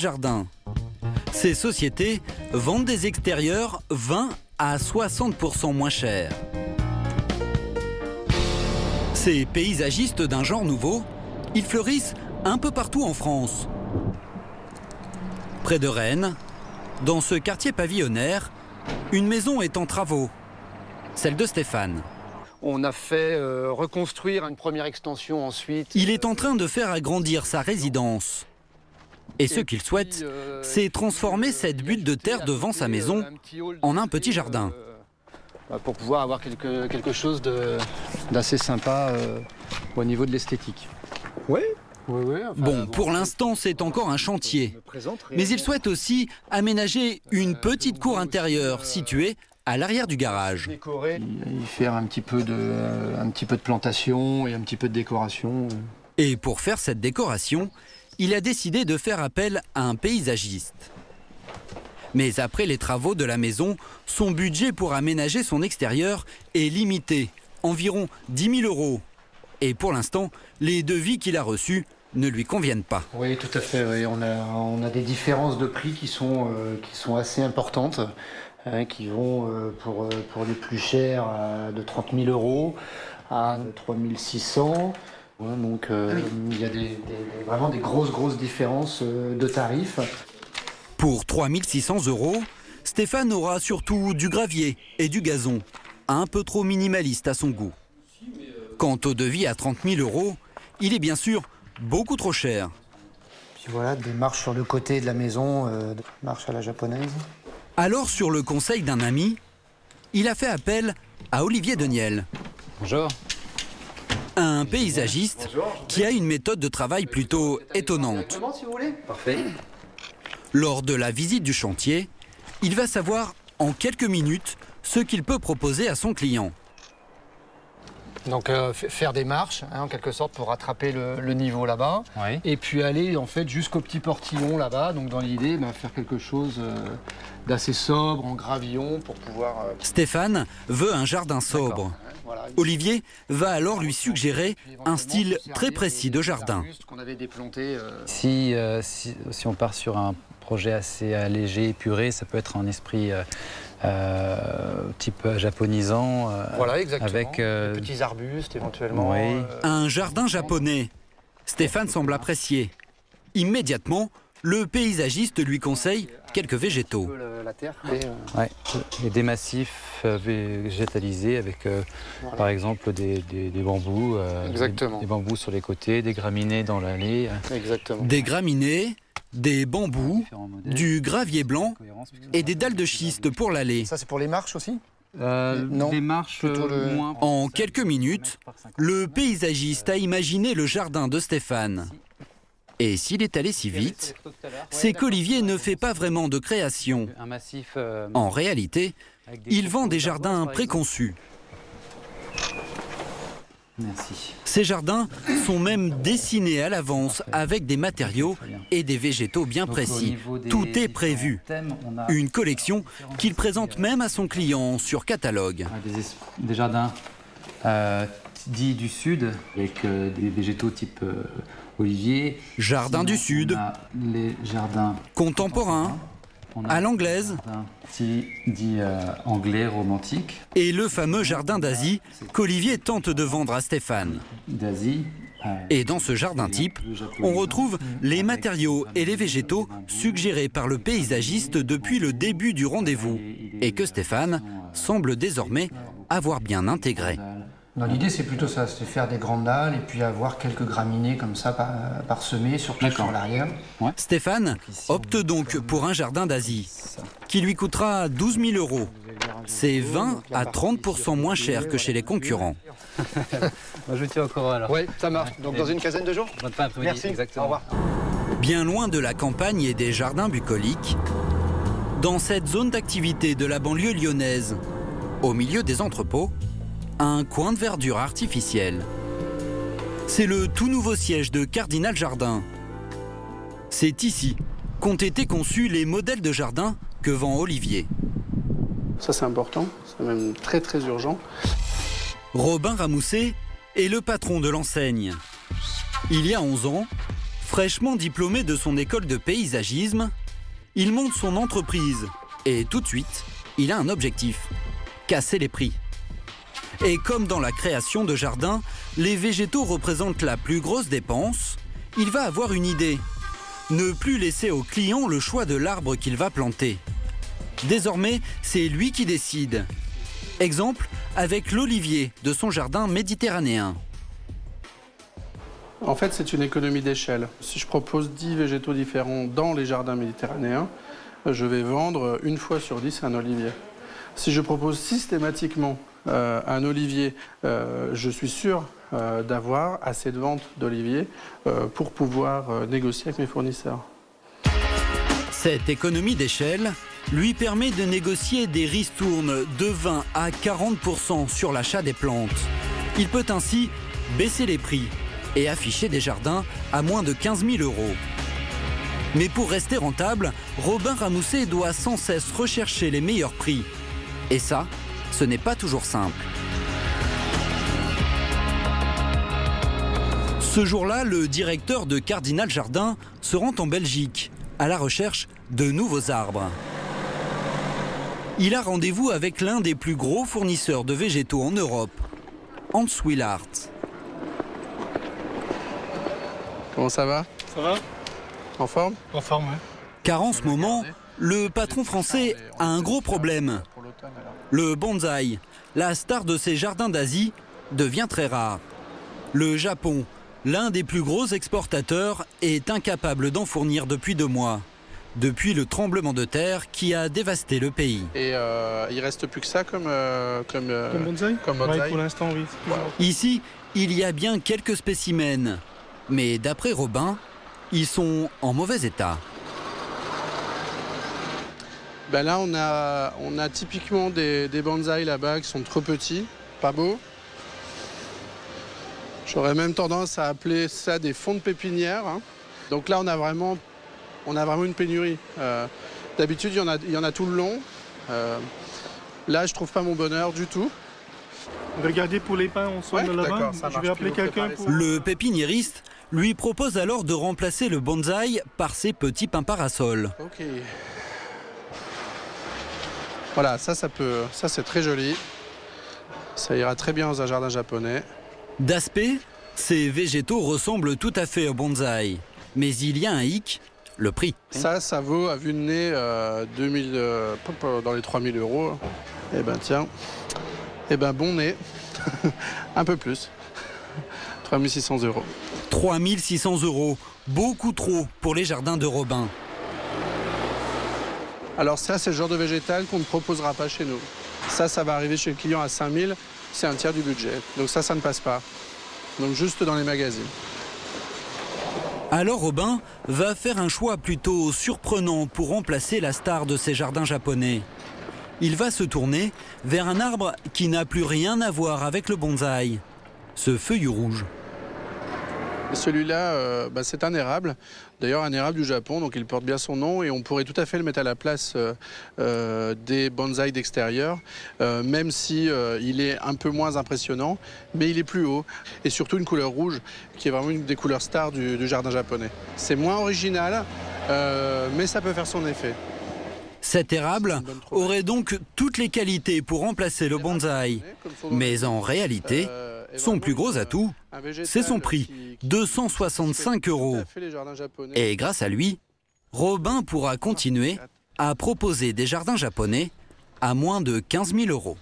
Jardin. Ces sociétés vendent des extérieurs 20 à 60% moins chers. Ces paysagistes d'un genre nouveau, ils fleurissent un peu partout en France. Près de Rennes, dans ce quartier pavillonnaire, une maison est en travaux, celle de Stéphane. On a fait reconstruire une première extension ensuite. Il est en train de faire agrandir sa résidence. Et ce qu'il souhaite, c'est transformer cette butte de terre devant sa maison en un petit jardin. Pour pouvoir avoir quelque chose d'assez sympa au niveau de l'esthétique. Oui. Bon, pour l'instant, c'est encore un chantier. Mais il souhaite aussi aménager une petite cour intérieure située à l'arrière du garage. Y faire un petit peu de plantation et un petit peu de décoration. Et pour faire cette décoration, il a décidé de faire appel à un paysagiste. Mais après les travaux de la maison, son budget pour aménager son extérieur est limité, environ 10 000 €. Et pour l'instant, les devis qu'il a reçus ne lui conviennent pas. Oui, tout à fait. Oui. On a des différences de prix qui sont assez importantes, qui vont pour les plus chers de 30 000 € à 3 600 €. Donc il y a vraiment des grosses différences de tarifs. Pour 3 600 €, Stéphane aura surtout du gravier et du gazon, un peu trop minimaliste à son goût. Quant au devis à 30 000 €, il est bien sûr beaucoup trop cher. Puis voilà, des marches sur le côté de la maison, marches à la japonaise. Alors, sur le conseil d'un ami, il a fait appel à Olivier Deniel. Bonjour. Un paysagiste qui a une méthode de travail plutôt étonnante. Si vous voulez. Parfait. Lors de la visite du chantier, il va savoir en quelques minutes ce qu'il peut proposer à son client. Donc faire des marches, en quelque sorte, pour rattraper le niveau là-bas. Oui. Et puis aller en fait jusqu'au petit portillon là-bas. Donc dans l'idée, faire quelque chose d'assez sobre, en gravillon, pour pouvoir... Stéphane veut un jardin sobre. Voilà. Olivier va alors lui suggérer un style très précis de jardin. Qu'on avait déplanté, Si on part sur un projet assez allégé, épuré, ça peut être un esprit type japonisant. Voilà, exactement. Avec des petits arbustes éventuellement. Oui. Un jardin japonais. Stéphane semble apprécier. Immédiatement, le paysagiste lui conseille quelques végétaux. La terre. Ouais. Et des massifs végétalisés avec, par exemple, des bambous. Exactement. Des bambous sur les côtés, des graminées dans l'allée. Exactement. Des graminées, des bambous, du gravier blanc et des dalles de schiste pour l'allée. Ça, c'est pour les marches aussi? Non, des marches moins. En quelques minutes, le paysagiste a imaginé le jardin de Stéphane. Et s'il est allé si vite, c'est qu'Olivier ne fait pas vraiment de création. Un massif. En réalité, il vend des jardins préconçus. Merci. Ces jardins sont même dessinés à l'avance avec des matériaux et des végétaux bien précis. Tout est prévu. Une collection qu'il présente même à son client sur catalogue. Des jardins dits du Sud, avec des végétaux type olivier. Jardin du Sud. Les jardins contemporains, à l'anglaise. Dit anglais romantique. Et le fameux jardin d'Asie qu'Olivier tente de vendre à Stéphane. D'Asie. Et dans ce jardin type, on retrouve les matériaux et les végétaux suggérés par le paysagiste depuis le début du rendez-vous et que Stéphane semble désormais avoir bien intégré. Dans l'idée, c'est plutôt ça, c'est faire des grandes dalles et puis avoir quelques graminées comme ça parsemées, surtout sur l'arrière. Ouais. Stéphane opte donc pour un jardin d'Asie qui lui coûtera 12 000 €. C'est 20 à 30% moins cher que chez les concurrents. Je tiens encore alors. Oui, ça marche. Donc dans une quinzaine de jours. Merci. Exactement. Au revoir. Bien loin de la campagne et des jardins bucoliques, dans cette zone d'activité de la banlieue lyonnaise, au milieu des entrepôts, un coin de verdure artificielle. C'est le tout nouveau siège de Cardinal Jardin. C'est ici qu'ont été conçus les modèles de jardin que vend Olivier. Ça, c'est important, c'est même très urgent. Robin Ramousset est le patron de l'enseigne. Il y a 11 ans, Fraîchement diplômé de son école de paysagisme, il monte son entreprise et tout de suite, il a un objectif, casser les prix. Et comme dans la création de jardins, les végétaux représentent la plus grosse dépense, il va avoir une idée. Ne plus laisser au client le choix de l'arbre qu'il va planter. Désormais, c'est lui qui décide. Exemple avec l'olivier de son jardin méditerranéen. En fait, c'est une économie d'échelle. Si je propose 10 végétaux différents dans les jardins méditerranéens, je vais vendre une fois sur 10 un olivier. Si je propose systématiquement un olivier, je suis sûr d'avoir assez de ventes d'oliviers pour pouvoir négocier avec mes fournisseurs. Cette économie d'échelle lui permet de négocier des ristournes de 20 à 40% sur l'achat des plantes. Il peut ainsi baisser les prix et afficher des jardins à moins de 15 000 €. Mais pour rester rentable, Robin Ramousset doit sans cesse rechercher les meilleurs prix. Et ça, ce n'est pas toujours simple. Ce jour-là, le directeur de Cardinal Jardin se rend en Belgique à la recherche de nouveaux arbres. Il a rendez-vous avec l'un des plus gros fournisseurs de végétaux en Europe, Hans Willaert. Comment ça va? Ça va? En forme? En forme, oui. Car en ce moment, le patron français a un gros problème. Le bonsaï, la star de ces jardins d'Asie, devient très rare. Le Japon, l'un des plus gros exportateurs, est incapable d'en fournir depuis 2 mois. Depuis le tremblement de terre qui a dévasté le pays. Et il reste plus que ça comme bonsaï? Comme bonsaï. Ouais, pour l'instant, oui. Ici, il y a bien quelques spécimens. Mais d'après Robin, ils sont en mauvais état. Ben là, on a typiquement des bonsaïs là-bas qui sont trop petits, pas beaux. J'aurais même tendance à appeler ça des fonds de pépinière. Hein. Donc là, on a vraiment une pénurie. D'habitude, il y en a tout le long. Là, je trouve pas mon bonheur du tout. Regardez pour les pins, on sonne là-bas. Je vais appeler quelqu'un pour... Le pépiniériste lui propose alors de remplacer le bonsaï par ces petits pins parasols. Ok. Voilà, ça c'est très joli. Ça ira très bien dans un jardin japonais. D'aspect, ces végétaux ressemblent tout à fait au bonsaï. Mais il y a un hic, le prix. Ça vaut à vue de nez dans les 3 000 €. Eh ben tiens, eh ben bon nez, un peu plus, 3 600 €. 3 600 €, beaucoup trop pour les jardins de Robin. Alors ça, c'est le genre de végétal qu'on ne proposera pas chez nous. Ça va arriver chez le client à 5 000, c'est un tiers du budget. Donc ça ne passe pas. Donc juste dans les magazines. Alors Robin va faire un choix plutôt surprenant pour remplacer la star de ces jardins japonais. Il va se tourner vers un arbre qui n'a plus rien à voir avec le bonsaï, ce feuillu rouge. Celui-là, c'est un érable, d'ailleurs un érable du Japon, donc il porte bien son nom et on pourrait tout à fait le mettre à la place des bonsaïs d'extérieur, même si il est un peu moins impressionnant, mais il est plus haut et surtout une couleur rouge qui est vraiment une des couleurs stars du jardin japonais. C'est moins original, mais ça peut faire son effet. Cet érable aurait donc toutes les qualités pour remplacer le bonsaï, mais en réalité, son plus gros atout, c'est son prix, 265 €. Et grâce à lui, Robin pourra continuer à proposer des jardins japonais à moins de 15 000 €.